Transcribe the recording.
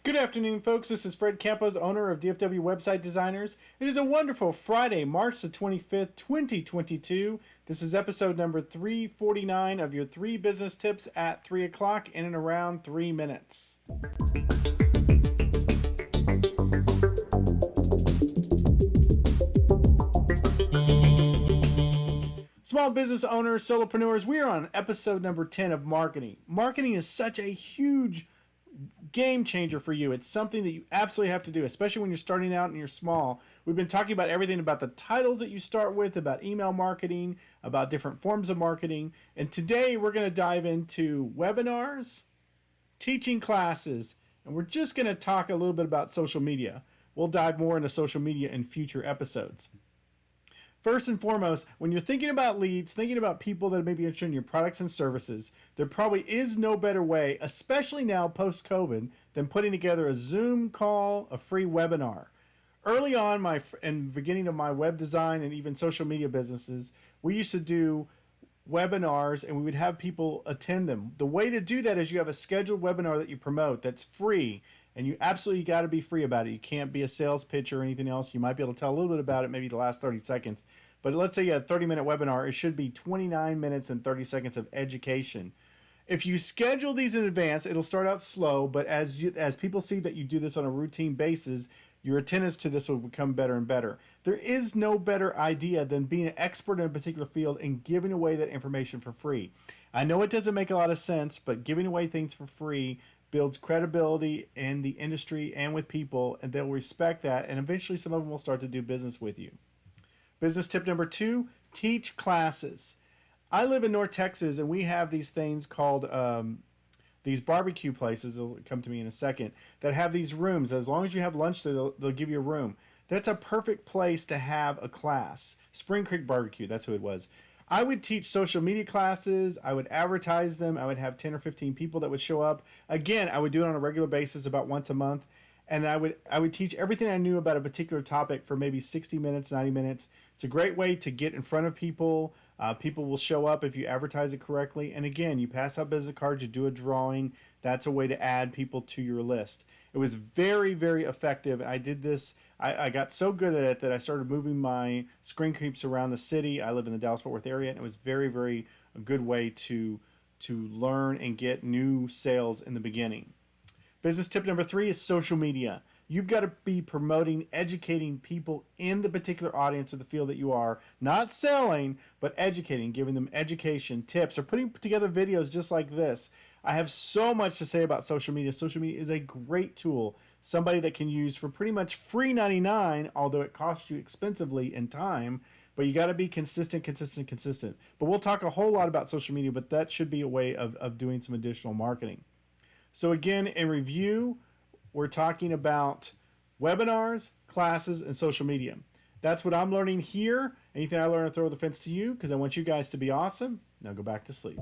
Good afternoon, folks. This is Fred Campos, owner of DFW Website Designers. It is a wonderful Friday, March the 25th, 2022. This is episode number 349 of your 3 business tips at 3 o'clock in and around 3 minutes. Small business owners, solopreneurs, we are on episode number 10 of marketing. Marketing is such a huge game changer for you. It's something that you absolutely have to do, especially when you're starting out and you're small. We've been talking about everything about the titles that you start with, about email marketing, about different forms of marketing. And today we're going to dive into webinars, teaching classes, and we're just going to talk a little bit about social media. We'll dive more into social media in future episodes. First and foremost, when you're thinking about leads, thinking about people that may be interested in your products and services, there probably is no better way, especially now post-COVID, than putting together a Zoom call, a free webinar. Early on, in the beginning of my web design and even social media businesses, we used to do webinars and we would have people attend them. The way to do that is you have a scheduled webinar that you promote that's free, and you absolutely got to be free about it. You can't be a sales pitch or anything else. You might be able to tell a little bit about it, maybe the last 30 seconds. But let's say you had a 30-minute webinar. It should be 29 minutes and 30 seconds of education. If you schedule these in advance, it'll start out slow, but as people see that you do this on a routine basis, your attendance to this will become better and better. There is no better idea than being an expert in a particular field and giving away that information for free. I know it doesn't make a lot of sense, but giving away things for free builds credibility in the industry and with people, and they'll respect that, and eventually some of them will start to do business with you. Business tip number 2, teach classes. I live in North Texas, and we have these things called these barbecue places, they'll come to me in a second, that have these rooms. As long as you have lunch there, they'll give you a room. That's a perfect place to have a class. Spring Creek Barbecue, that's who it was. I would teach social media classes. I would advertise them. I would have 10 or 15 people that would show up. Again, I would do it on a regular basis about once a month. And I would teach everything I knew about a particular topic for maybe 60 minutes, 90 minutes. It's a great way to get in front of people. People will show up if you advertise it correctly. And again, you pass out business cards, you do a drawing. That's a way to add people to your list. It was very, very effective. I did this. I got so good at it that I started moving my screen creeps around the city. I live in the Dallas-Fort Worth area, and it was very, very a good way to learn and get new sales in the beginning. Business tip number 3 is social media. You've got to be promoting, educating people in the particular audience of the field that you are, not selling, but educating, giving them education, tips, or putting together videos just like this. I have so much to say about social media. Social media is a great tool, somebody that can use for pretty much free 99, although it costs you expensively in time, but you got to be consistent. But we'll talk a whole lot about social media, but that should be a way of doing some additional marketing. So again, in review, we're talking about webinars, classes, and social media. That's what I'm learning here. Anything I learn, I throw the fence to you because I want you guys to be awesome. Now go back to sleep.